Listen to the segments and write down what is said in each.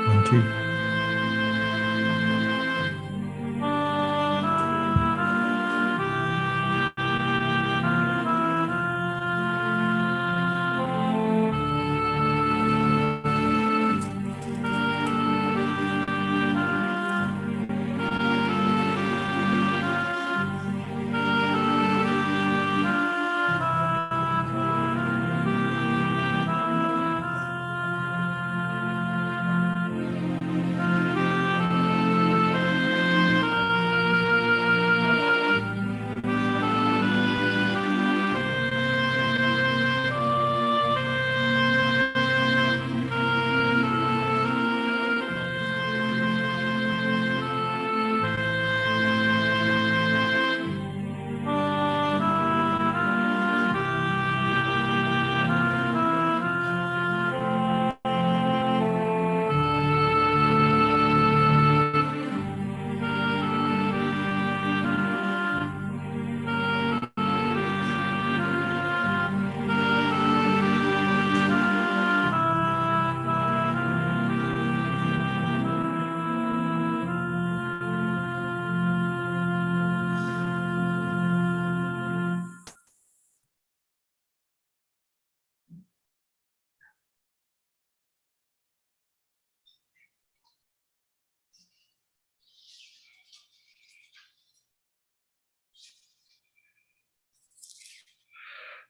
One, two.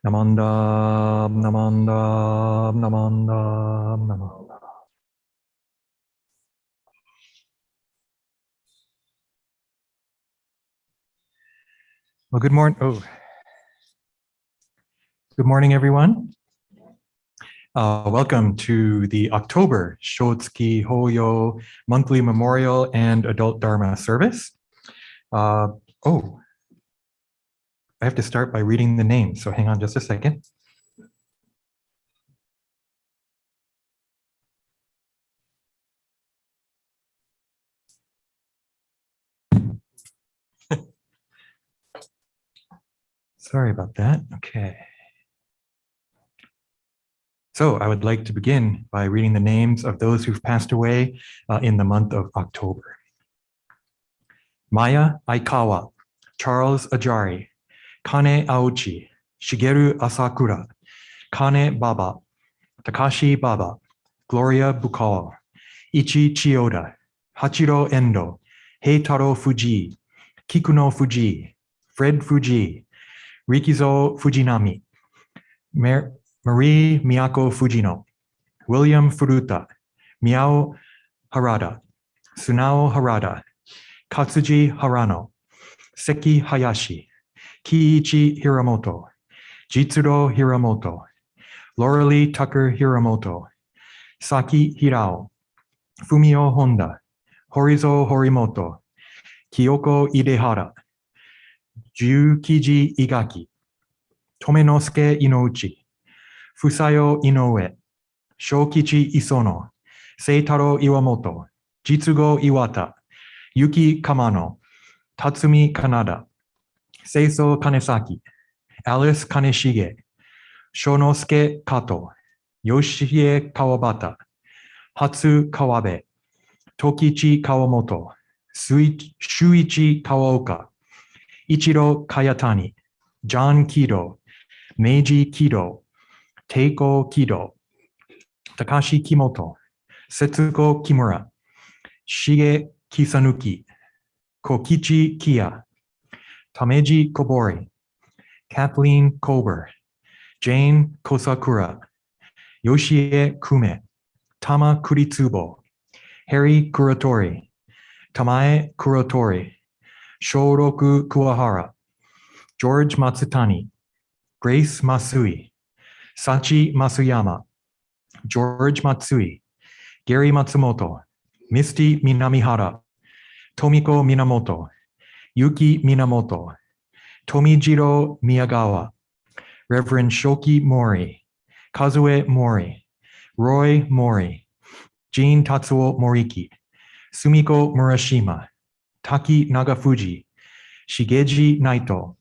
Namandam, namandam, namandam, namandam. Well, good morning. Good morning, everyone. Welcome to the October Shotsuki Hoyo Monthly Memorial and Adult Dharma Service. I have to start by reading the names, so hang on just a second. Sorry about that. Okay. So I would like to begin by reading the names of those who've passed away in the month of October. Maya Aikawa, Charles Ajari, Kane Aochi, Shigeru Asakura, Kane Baba, Takashi Baba, Gloria Bukal, Ichi Chiyoda, Hachiro Endo, Heitaro Fuji, Kikuno Fuji, Fred Fuji, Rikizo Fujinami, Marie Miyako Fujino, William Furuta, Miao Harada, Sunao Harada, Katsuji Harano, Seki Hayashi, Kiichi Hiramoto, Jitsuro Hiramoto, Lauralee Tucker Hiramoto, Saki Hirao, Fumio Honda, Horizo Horimoto, Kyoko Idehara, Jukiji Igaki, Tomenosuke Inouchi, Fusayo Inoue, Shokichi Isono, Seitaro Iwamoto, Jitsugo Iwata, Yuki Kamano, Tatsumi Kanada, Seiso Kanesaki, Alice Kaneshige, Shonosuke Kato, Yoshihie Kawabata, Hatsu Kawabe, Tokichi Kawamoto, Shuichi Kawaoka, Ichiro Kayatani, John Kido, Meiji Kido, Teiko Kido, Takashi Kimoto, Setsuko Kimura, Shige Kisanuki, Kokichi Kiya, Tameji Kobori, Kathleen Kober, Jane Kosakura, Yoshie Kume, Tama Kuritsubo, Harry Kuratori, Tamae Kuratori, Shoroku Kuwahara, George Matsutani, Grace Masui, Sachi Masuyama, George Matsui, Gary Matsumoto, Misty Minamihara, Tomiko Minamoto, Yuki Minamoto, Tomijiro Miyagawa, Reverend Shoki Mori, Kazue Mori, Roy Mori, Jean Tatsuo Moriki, Sumiko Murashima, Taki Nagafuji, Shigeji Naito,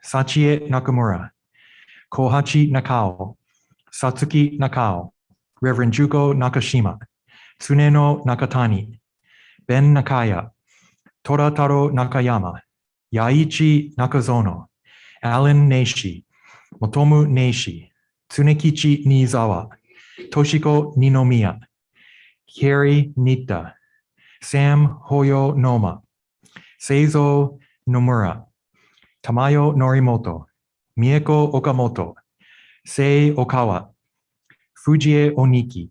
Sachie Nakamura, Kohachi Nakao, Satsuki Nakao, Reverend Juko Nakashima, Tsuneno Nakatani, Ben Nakaya, Torataro Nakayama, Yaichi Nakazono, Alan Neishi, Motomu Neishi, Tsunekichi Niizawa, Toshiko Ninomiya, Kerry Nita, Sam Hoyo Noma, Seizo Nomura, Tamayo Norimoto, Mieko Okamoto, Sei Okawa, Fujie Oniki,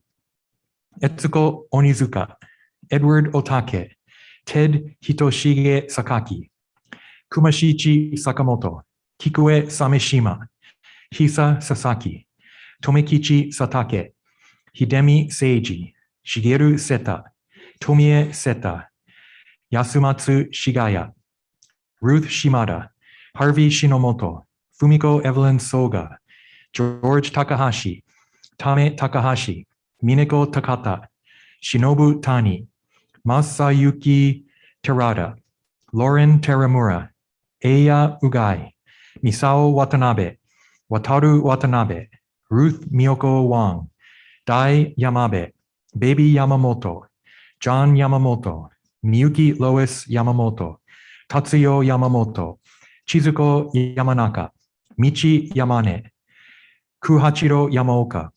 Etsuko Onizuka, Edward Otake, Ted Hitoshige Sakaki, Kumashichi Sakamoto, Kikue Sameshima, Hisa Sasaki, Tomekichi Satake, Hidemi Seiji, Shigeru Seta, Tomie Seta, Yasumatsu Shigaya, Ruth Shimada, Harvey Shinomoto, Fumiko Evelyn Soga, George Takahashi, Tame Takahashi, Mineko Takata, Shinobu Tani, Masayuki Terada, Lauren Teramura, Eya Ugai, Misao Watanabe, Wataru Watanabe, Ruth Miyoko Wang, Dai Yamabe, Baby Yamamoto, John Yamamoto, Miyuki Lois Yamamoto, Tatsuyo Yamamoto, Chizuko Yamanaka, Michi Yamane, Kuhachiro Yamaoka,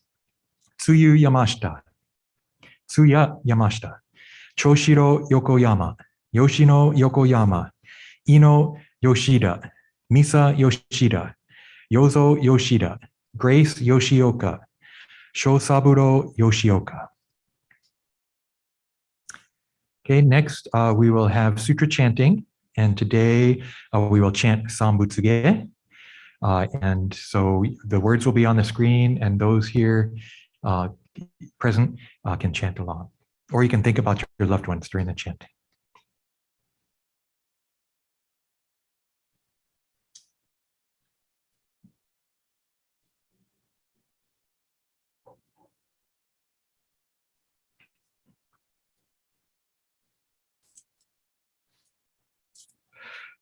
Tsuyu Yamashita, Tsuya Yamashita, Choshiro Yokoyama, Yoshino Yokoyama, Ino Yoshida, Misa Yoshida, Yozo Yoshida, Grace Yoshioka, Shosaburo Yoshioka. Okay, next we will have sutra chanting, and today we will chant Sambutsuge. And so the words will be on the screen, and those here present can chant along. Or you can think about your loved ones during the chanting.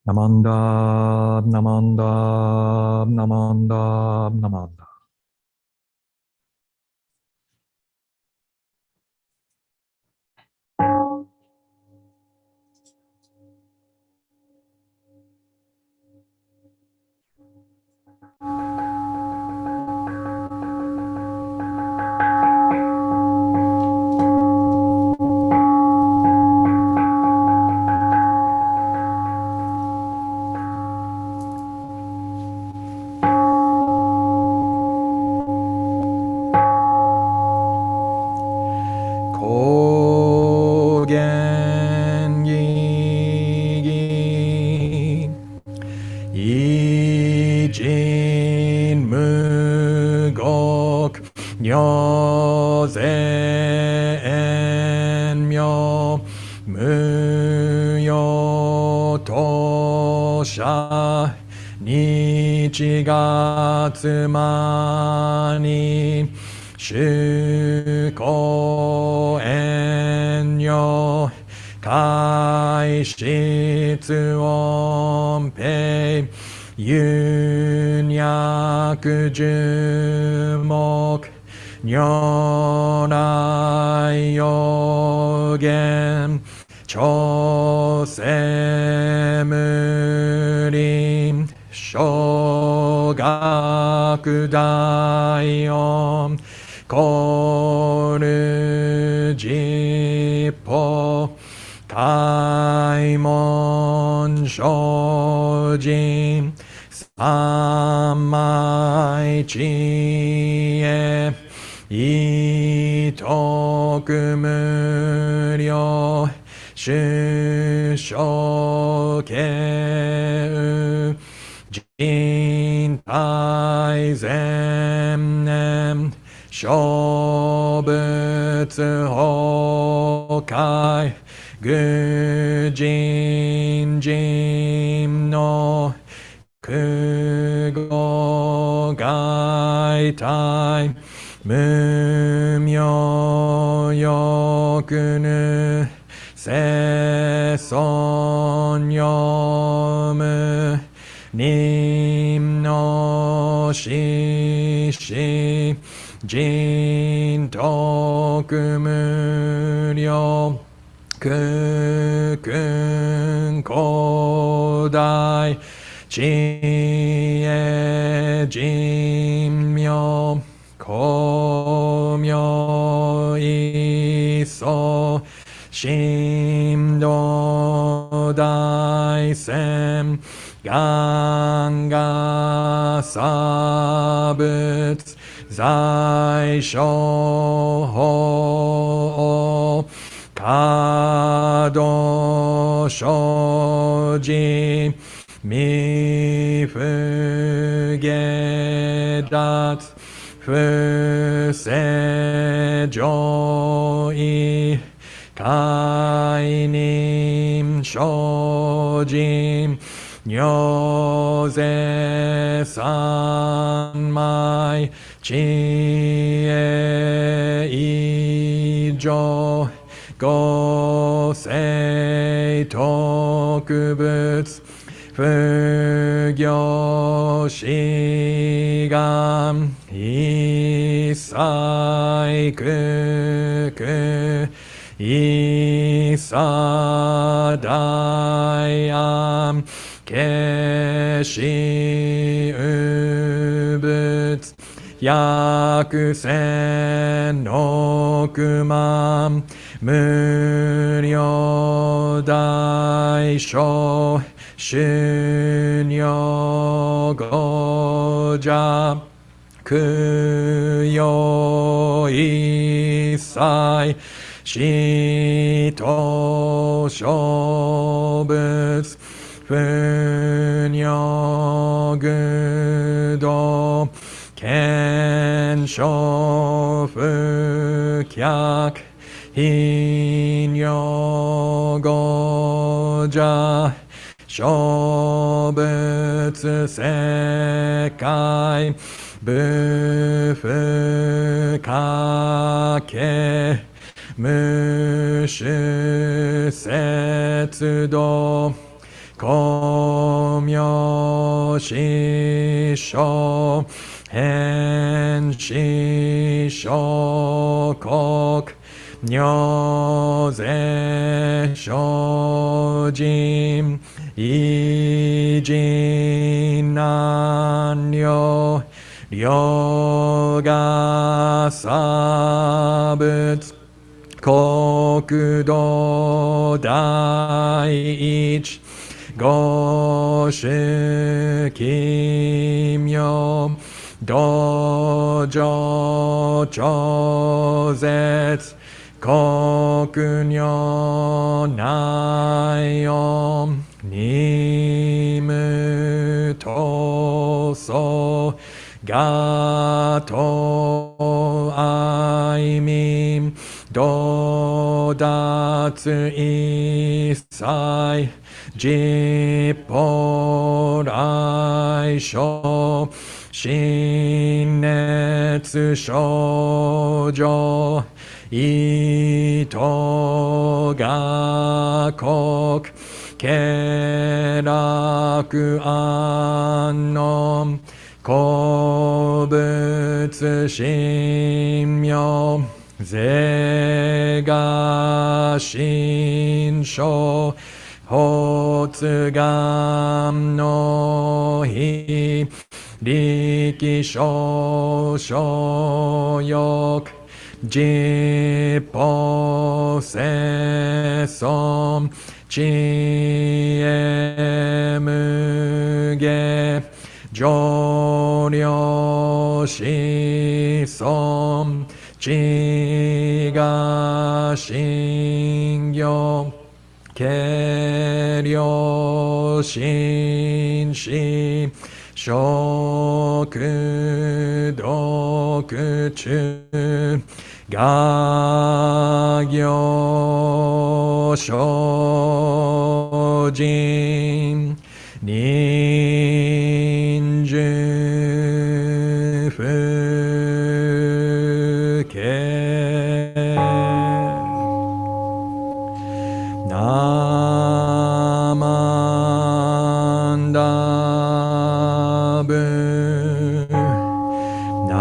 Namanda, namanda, namanda, namanda. Nichigatsumani Shuko Enyo Kai Shitsu Onpei Yunyaku Jumok Nyorai 言朝鮮無林小学大音コルジポ開門精進三昧知恵意徳無量主生慶人体善念小仏崩壊愚人人の苦語外体無明欲ぬ世尊読む任のしし人徳無量苦訓古代知恵人妙光明一層神道大仙願が差仏在所法華道生じ未不下脱不正上位戒任精進如是三昧知恵以上五世特仏不行志願一切苦苦一切大安決し有仏百千億万無量大小修行五者供養一切使徒諸仏不尿具道見性不客頻尿五者諸仏世界不不可け無種節道光明師匠変師匠国如是精進異人難量量が差仏国土第一五種奇妙道場超絶国如内音任務闘争がと愛民道達一切実法来生心熱症状意図が国経楽安能古仏神妙是が心象発願の非力少々欲実法世尊知恵無下上領子孫知が信行軽量心死食毒中画行精進忍術不軽ナマンダブナ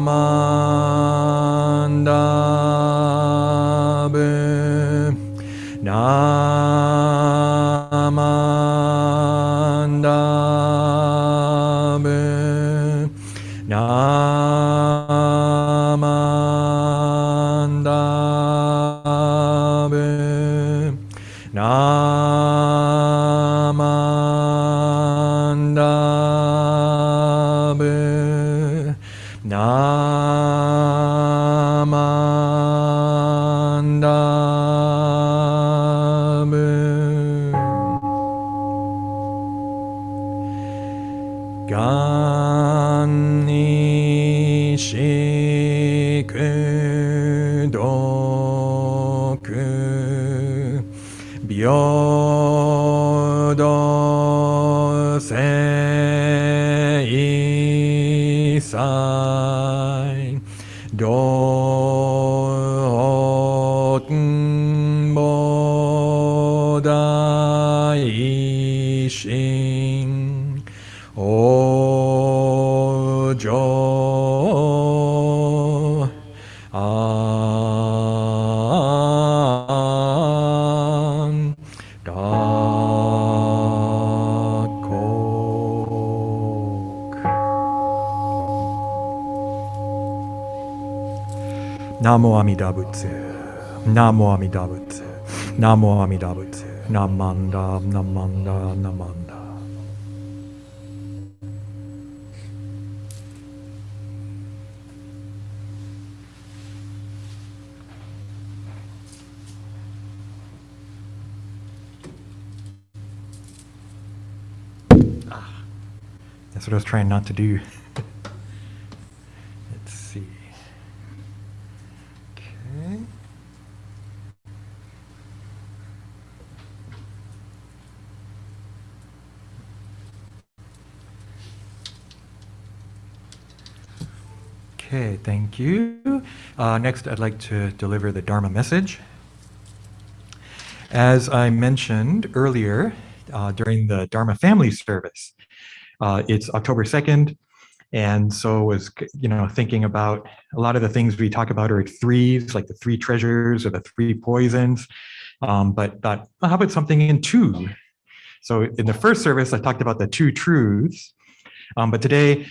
マンダブナマンダブナマンダブナマンダブナマンダブがんにしくどく平等性際道菩提心往生安楽国ナモ阿弥陀仏ナモ阿弥陀仏ナモ阿弥陀仏ナマンダナマンダナマンダThat's what I was trying not to do. Let's see. Okay. Okay, thank you. Next, I'd like to deliver the Dharma message. As I mentioned earlier during the Dharma family service, it's October 2nd, and so was thinking about a lot of the things we talk about are threes, like the three treasures or the three poisons, but thought, well, how about something in two? So in the first service, I talked about the two truths, but today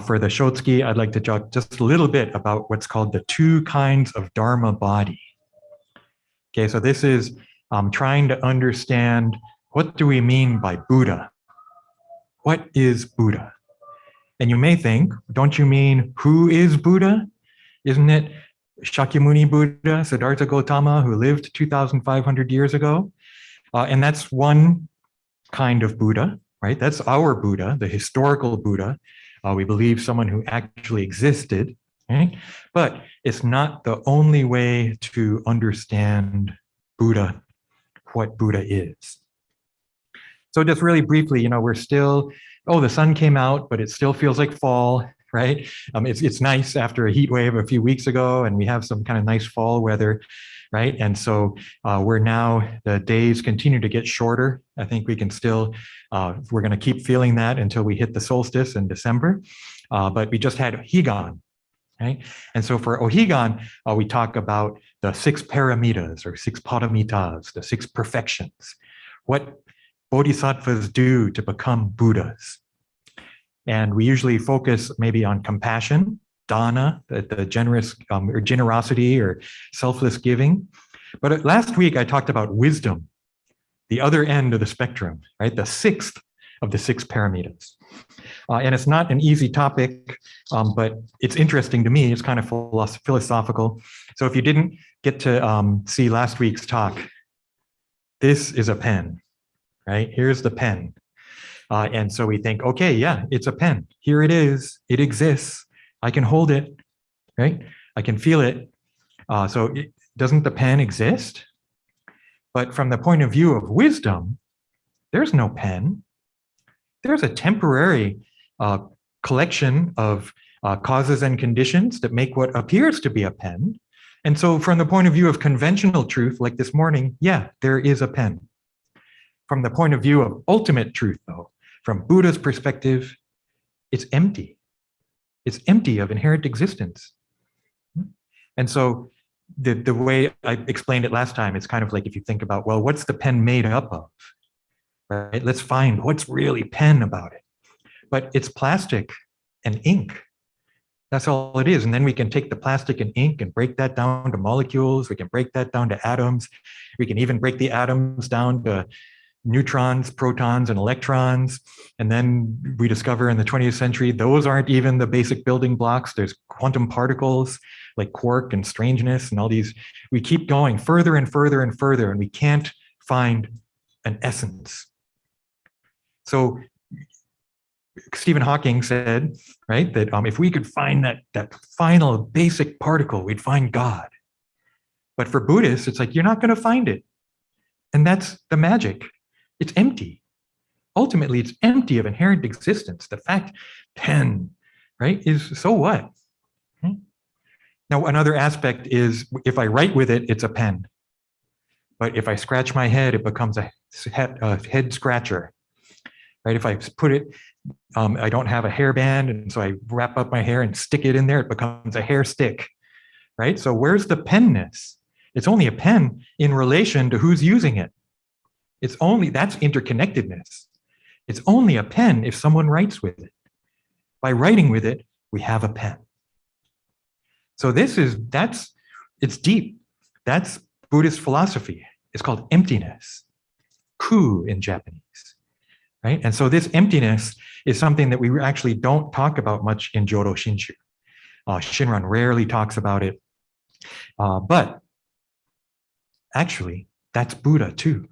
for the Shotsuki, I'd like to talk just a little bit about what's called the two kinds of Dharma body. Okay, so this is trying to understand what do we mean by Buddha? What is Buddha? And you may think, don't you mean who is Buddha? Isn't it Shakyamuni Buddha, Siddhartha Gautama, who lived 2,500 years ago? And that's one kind of Buddha, right? That's our Buddha, the historical Buddha. We believe someone who actually existed, right? But it's not the only way to understand Buddha, what Buddha is. So just really briefly, we're still, the sun came out, but it still feels like fall, right? It's nice after a heat wave a few weeks ago, and we have some kind of nice fall weather, right? And so the days continue to get shorter. I think we can still, we're going to keep feeling that until we hit the solstice in December. But we just had Higan, right? And so for Ohigan, we talk about the 6 paramitas or 6 paramitas, the 6 perfections, what bodhisattvas do to become Buddhas. And we usually focus maybe on compassion, dana, the generous or generosity or selfless giving. But last week I talked about wisdom, the other end of the spectrum, right? The 6th of the 6 paramitas. And it's not an easy topic, but it's interesting to me. It's kind of philosophical. So if you didn't get to see last week's talk, this is a pen, right? Here's the pen. And so we think, okay, yeah, it's a pen. Here it is. It exists. I can hold it, right? I can feel it. Doesn't the pen exist? But from the point of view of wisdom, there's no pen. There's a temporary collection of causes and conditions that make what appears to be a pen. And so from the point of view of conventional truth, like this morning, yeah, there is a pen. From the point of view of ultimate truth, though, from Buddha's perspective, it's empty. It's empty of inherent existence. And so the way I explained it last time, it's kind of like if you think about, well, what's the pen made up of? Right? Let's find what's really pen about it. But it's plastic and ink. That's all it is. And then we can take the plastic and ink and break that down to molecules. We can break that down to atoms. We can even break the atoms down to neutrons, protons, and electrons. And then we discover in the 20th century, those aren't even the basic building blocks. There's quantum particles like quark and strangeness and all these. We keep going further and further and further, and we can't find an essence. So Stephen Hawking said, right, that if we could find that final basic particle, we'd find God. But for Buddhists, it's like, you're not going to find it. And that's the magic. It's empty. Ultimately, it's empty of inherent existence. The fact pen, right, is so what? Now, another aspect is if I write with it, it's a pen. But if I scratch my head, it becomes a head scratcher. Right? If I put it, I don't have a hairband, and so I wrap up my hair and stick it in there, it becomes a hair stick. Right? So where's the penness? It's only a pen in relation to who's using it. That's interconnectedness. It's only a pen if someone writes with it. By writing with it, we have a pen. So it's deep. That's Buddhist philosophy. It's called emptiness, ku in Japanese, right? And so this emptiness is something that we actually don't talk about much in Jodo Shinshu. Shinran rarely talks about it, but actually that's Buddha too.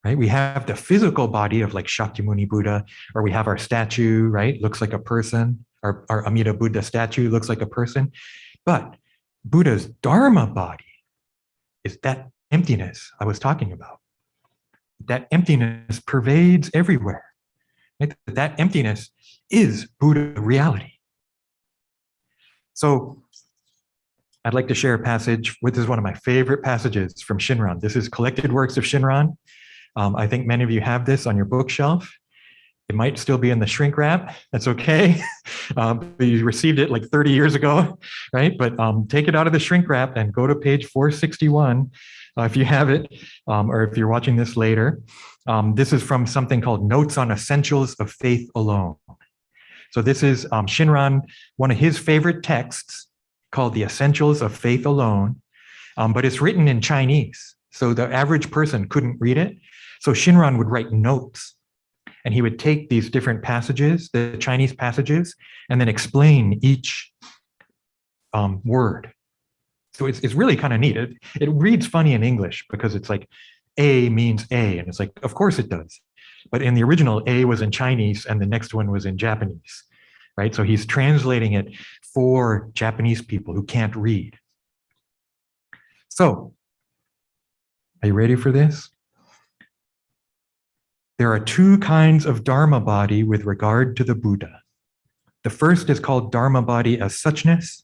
Right? We have the physical body of like Shakyamuni Buddha, or we have our statue, right? Looks like a person. Our Amida Buddha statue looks like a person. But Buddha's Dharma body is that emptiness I was talking about. That emptiness pervades everywhere. Right? That emptiness is Buddha reality. So I'd like to share a passage. This is one of my favorite passages from Shinran. This is Collected Works of Shinran. I think many of you have this on your bookshelf. It might still be in the shrink wrap. That's okay. You received it like 30 years ago, right? But take it out of the shrink wrap and go to page 461 if you have it, or if you're watching this later. This is from something called Notes on Essentials of Faith Alone. So this is Shinran, one of his favorite texts called The Essentials of Faith Alone, but it's written in Chinese. So the average person couldn't read it. So Shinran would write notes, and he would take these different passages, the Chinese passages, and then explain each word. So it's really kind of neat. It reads funny in English because it's like A means A, and it's like, of course it does. But in the original, A was in Chinese, and the next one was in Japanese, right? So he's translating it for Japanese people who can't read. So, are you ready for this? There are two kinds of Dharma body with regard to the Buddha. The first is called Dharma body as suchness,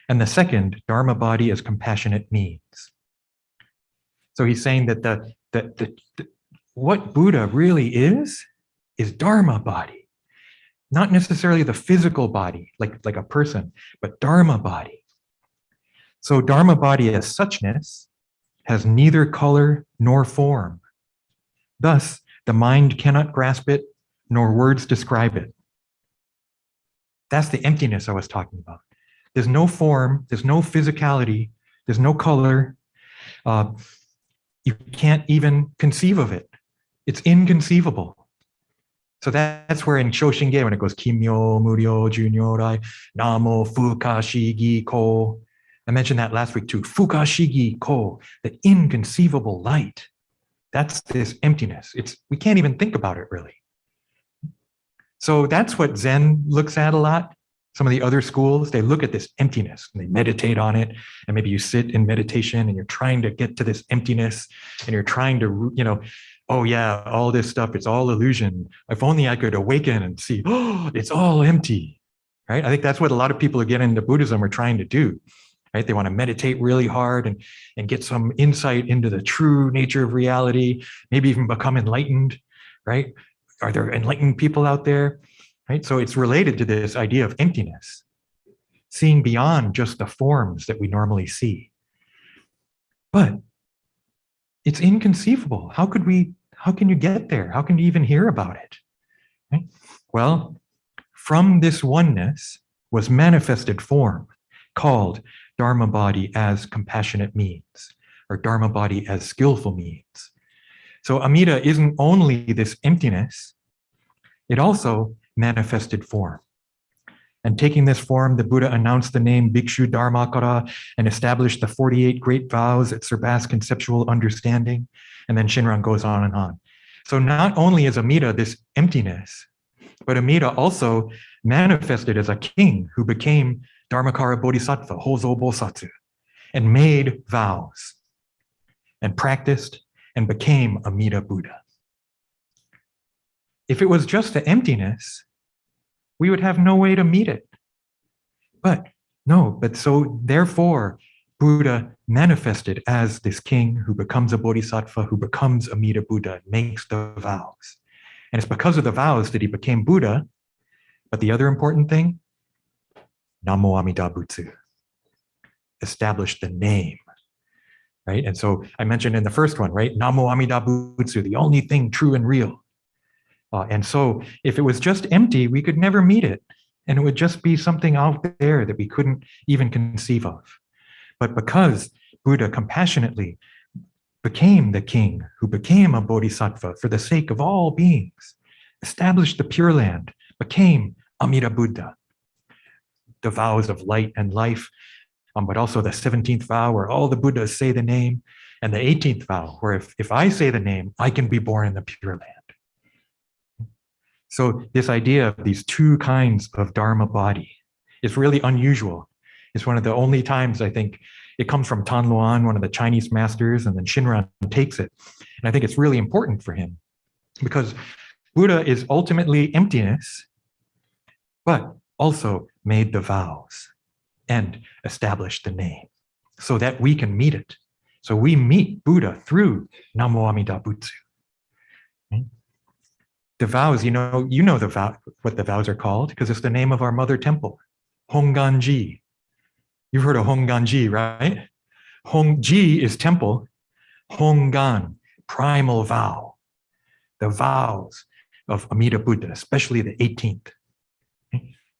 and the second, Dharma body as compassionate means. So he's saying that what Buddha really is Dharma body. not necessarily the physical body, like a person, but Dharma body. So Dharma body as suchness has neither color nor form. Thus, the mind cannot grasp it, nor words describe it. That's the emptiness I was talking about. There's no form, there's no physicality, there's no color. You can't even conceive of it. It's inconceivable. So that's where in Shoshinge, when it goes Kimyo, Muryo, Junyorai, Namo, Fukashigi, Ko. I mentioned that last week too. Fukashigi, Ko, the inconceivable light. That's this emptiness. We can't even think about it really. So that's what Zen looks at a lot. Some of the other schools, they look at this emptiness and they meditate on it. And maybe you sit in meditation and you're trying to get to this emptiness and you're trying to, oh yeah, all this stuff, it's all illusion. If only I could awaken and see, oh, it's all empty, right? I think that's what a lot of people who get into Buddhism are trying to do, right? They want to meditate really hard and get some insight into the true nature of reality, maybe even become enlightened, right? Are there enlightened people out there? Right? So it's related to this idea of emptiness, seeing beyond just the forms that we normally see. But it's inconceivable. How can you get there? How can you even hear about it? Right? Well, from this oneness was manifested form called Dharma body as compassionate means, or Dharma body as skillful means. So Amida isn't only this emptiness, it also manifested form. And taking this form, the Buddha announced the name Bhikshu Dharmakara and established the 48 great vows that surpass conceptual understanding. And then Shinran goes on and on. So not only is Amida this emptiness, but Amida also manifested as a king who became Dharmakara Bodhisattva, Hozo Bosatsu, and made vows and practiced and became Amida Buddha. If it was just the emptiness, we would have no way to meet it. But so therefore, Buddha manifested as this king who becomes a bodhisattva, who becomes Amida Buddha, makes the vows. And it's because of the vows that he became Buddha. But the other important thing, Namo Amida Butsu, established the name, right? And so I mentioned in the first one, right? Namo Amida Butsu, the only thing true and real. And so if it was just empty, we could never meet it. And it would just be something out there that we couldn't even conceive of. But because Buddha compassionately became the king who became a bodhisattva for the sake of all beings, established the Pure Land, became Amida Buddha, the vows of light and life, but also the 17th vow where all the Buddhas say the name, and the 18th vow where if I say the name, I can be born in the Pure Land. So this idea of these two kinds of Dharma body is really unusual. It's one of the only times I think it comes from Tan Luan, one of the Chinese masters, and then Shinran takes it. And I think it's really important for him because Buddha is ultimately emptiness, but also made the vows and established the name so that we can meet it. So we meet Buddha through Namo Amida Butsu. Right? The vows, you know the vow, what the vows are called, because it's the name of our mother temple, Honganji. You've heard of Honganji, right? Hongji is temple, Hongan, primal vow, the vows of Amida Buddha, especially the 18th.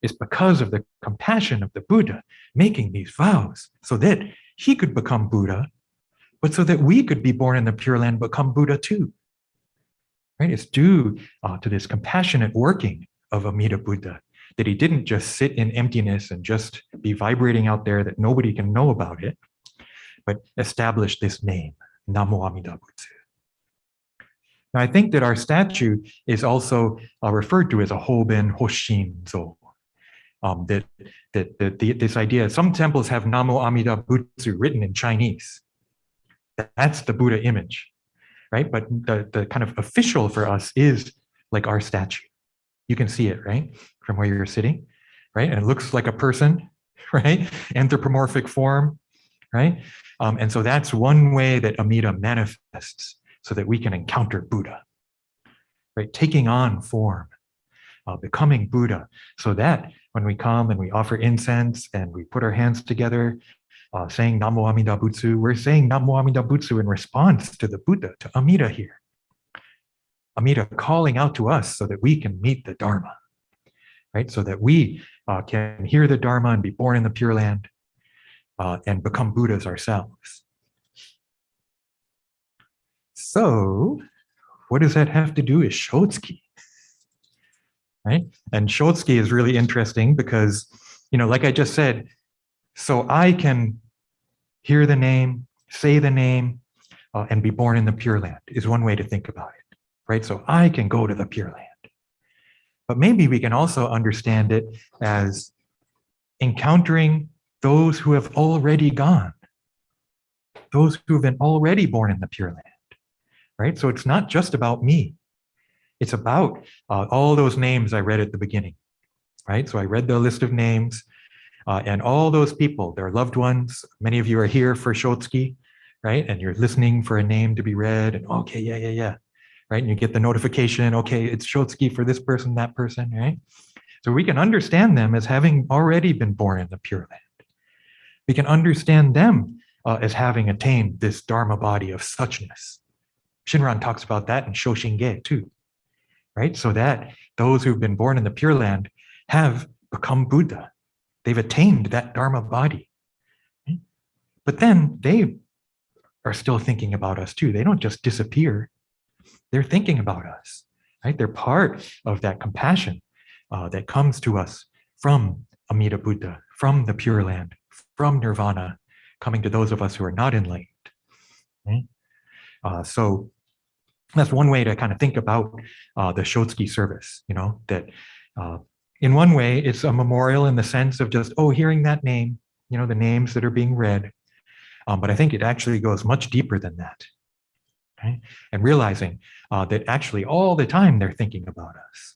It's because of the compassion of the Buddha making these vows so that he could become Buddha, but so that we could be born in the Pure Land, become Buddha too. Right? It's due to this compassionate working of Amida Buddha that he didn't just sit in emptiness and just be vibrating out there that nobody can know about it, but established this name, Namo Amida Butsu. Now, I think that our statue is also referred to as a Hoben Hoshinzo. This idea, some temples have Namo Amida Butsu written in Chinese. That's the Buddha image. Right? But the kind of official for us is like our statue. You can see it, right? From where you're sitting, right? And it looks like a person, right? Anthropomorphic form, right? And so that's one way that Amida manifests so that we can encounter Buddha, right? Taking on form. becoming Buddha, so that when we come and we offer incense and we put our hands together, saying Namo Amida Butsu, we're saying Namo Amida Butsu in response to the Buddha, to Amida here. Amida calling out to us so that we can meet the Dharma, right? So that we can hear the Dharma and be born in the Pure Land and become Buddhas ourselves. So, what does that have to do with Shotsuki? Right? And Shotsuki is really interesting because, like I just said, so I can hear the name, say the name, and be born in the Pure Land is one way to think about it, right? So I can go to the Pure Land. But maybe we can also understand it as encountering those who have already gone, those who have been already born in the Pure Land, right? So it's not just about me. It's about all those names I read at the beginning, right? So I read the list of names and all those people, their loved ones. Many of you are here for Shotsuki, right? And you're listening for a name to be read and okay, yeah. Right? And you get the notification, okay, it's Shotsuki for this person, that person, right? So we can understand them as having already been born in the Pure Land. We can understand them as having attained this Dharma body of suchness. Shinran talks about that in Shoshinge too, right? So that those who've been born in the Pure Land have become Buddha. They've attained that Dharma body. Right? But then they are still thinking about us too. They don't just disappear. They're thinking about us, right? They're part of that compassion that comes to us from Amida Buddha, from the Pure Land, from Nirvana, coming to those of us who are not enlightened. Right? So that's one way to kind of think about the Shotsuki service, that in one way it's a memorial in the sense of just, hearing that name, the names that are being read. But I think it actually goes much deeper than that. Right? And realizing that actually all the time they're thinking about us.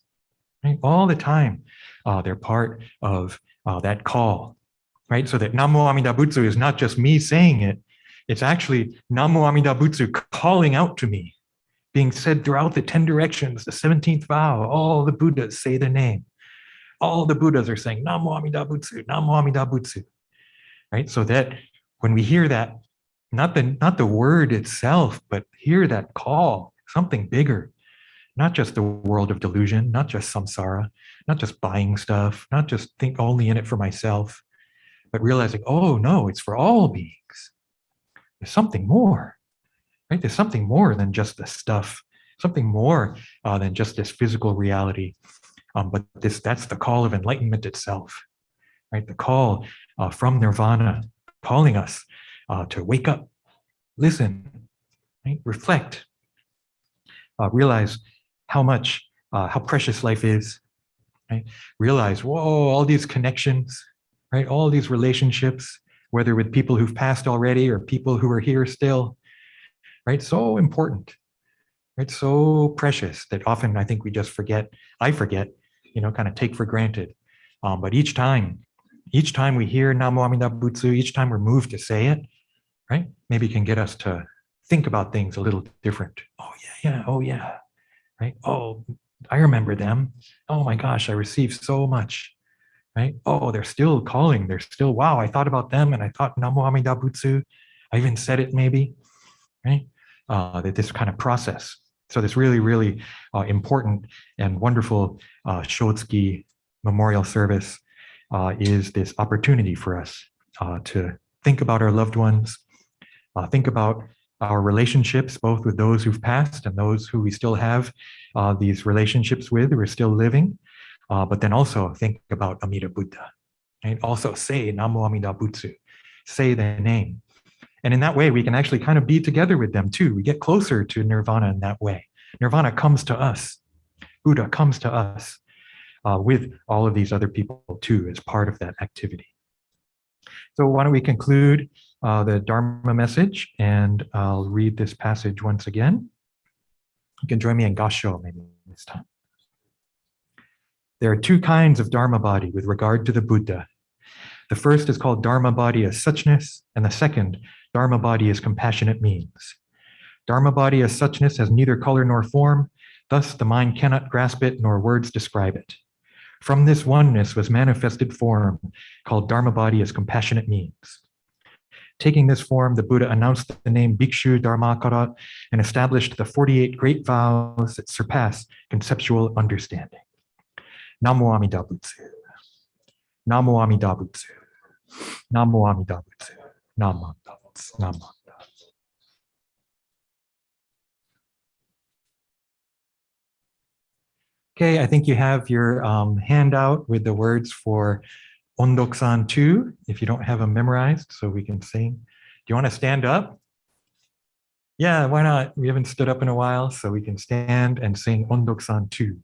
Right? All the time they're part of that call. Right? So that Namo Amida Butsu is not just me saying it, it's actually Namo Amida Butsu calling out to me, being said throughout the 10 directions, the 17th vow, all the Buddhas say the name. All the Buddhas are saying Namo Amida Butsu, Namo Amida Butsu. Right? So that when we hear that, not the word itself, but hear that call, something bigger, not just the world of delusion, not just samsara, not just buying stuff, not just think only in it for myself, but realizing, oh no, it's for all beings. There's something more, right? There's something more than just the stuff, something more than just this physical reality. But that's the call of enlightenment itself, right? The call from Nirvana, calling us to wake up, listen, right? Reflect, realize how precious life is, right? Realize, whoa, all these connections, right? All these relationships, whether with people who've passed already or people who are here still, right? So important, right? So precious that often I think we just forget, I forget, kind of take for granted. But each time we hear Namo Amida Butsu, each time we're moved to say it, right? Maybe it can get us to think about things a little different. Oh yeah, right? Oh, I remember them. Oh my gosh, I received so much, right? Oh, they're still calling. They're still, wow, I thought about them and I thought Namo Amida Butsu. I even said it maybe, right? That this kind of process. So this really, really important and wonderful Shotsuki memorial service is this opportunity for us to think about our loved ones, think about our relationships, both with those who've passed and those who we still have these relationships with, who are still living, but then also think about Amida Buddha. Right? Also say Namo Amida Butsu, say the name. And in that way, we can actually kind of be together with them too. We get closer to Nirvana in that way. Nirvana comes to us. Buddha comes to us with all of these other people too as part of that activity. So why don't we conclude the Dharma message, and I'll read this passage once again. You can join me in Gassho maybe this time. There are two kinds of Dharma body with regard to the Buddha. The first is called Dharma body as suchness, and the second, Dharma body as compassionate means. Dharma body as suchness has neither color nor form. Thus, the mind cannot grasp it, nor words describe it. From this oneness was manifested form, called Dharma body as compassionate means. Taking this form, the Buddha announced the name Bhikshu Dharmakara and established the 48 great vows that surpass conceptual understanding. Namo Amida Butsu. Namo Amida Butsu. Namo Amida Butsu. Namo Amida Butsu. Namo. Okay, I think you have your handout with the words for Ondoksan 2, if you don't have them memorized, so we can sing. Do you want to stand up? Yeah, why not? We haven't stood up in a while, so we can stand and sing Ondoksan 2.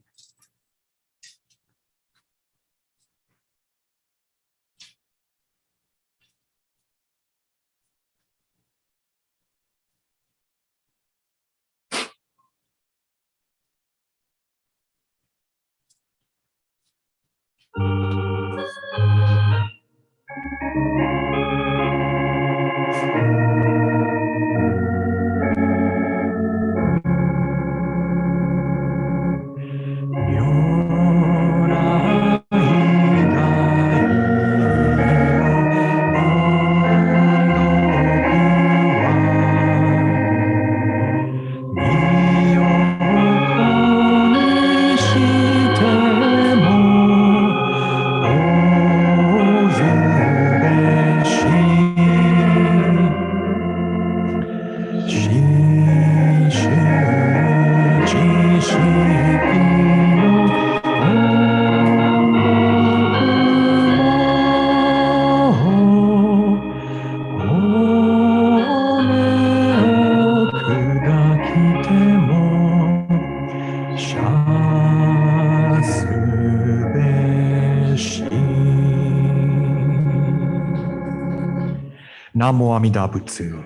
Namo Amida Butsu.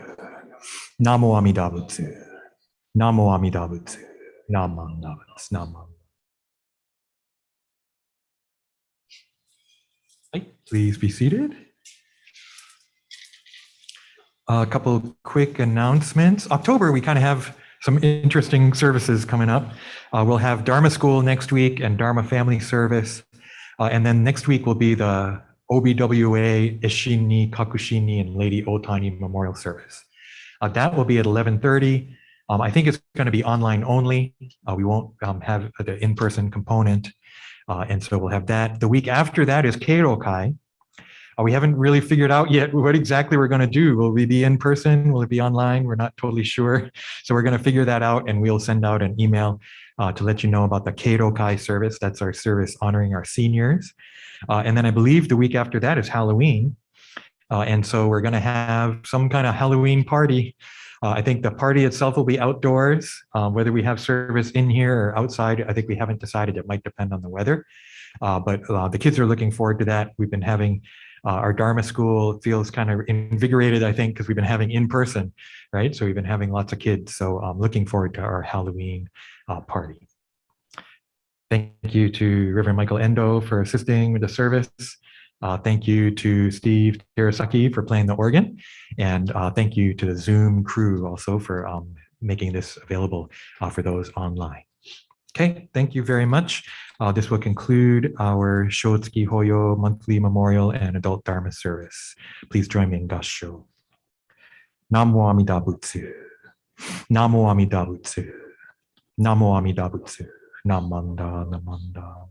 Namo Amida Butsu. Namo Amida Butsu. Namo Amida Butsu. Namo. Please be seated. A couple quick announcements. October, we kind of have some interesting services coming up. We'll have Dharma School next week and Dharma Family Service. And then next week will be the OBWA, Ishini, Kakushini, and Lady Otani Memorial Service. That will be at 11:30. I think it's going to be online only. We won't have the in-person component. And so we'll have that. The week after that is Keirokai. We haven't really figured out yet what exactly we're going to do. Will we be in person? Will it be online? We're not totally sure. So we're going to figure that out, and we'll send out an email to let you know about the Keirokai service. That's our service honoring our seniors. And then I believe the week after that is Halloween. And so we're going to have some kind of Halloween party. I think the party itself will be outdoors. Whether we have service in here or outside, I think we haven't decided. It might depend on the weather. But the kids are looking forward to that. We've been having our Dharma school feels kind of invigorated, I think, because we've been having in person, right? So we've been having lots of kids. So I'm looking forward to our Halloween party. Thank you to Reverend Michael Endo for assisting with the service. Thank you to Steve Terasaki for playing the organ. And thank you to the Zoom crew also for making this available for those online. Okay, thank you very much. This will conclude our Shotsuki Hoyo monthly memorial and adult Dharma service. Please join me in Gassho. Namo Amida Butsu. Namo Amida Butsu. Namo Amida Butsu. Namanda, namanda.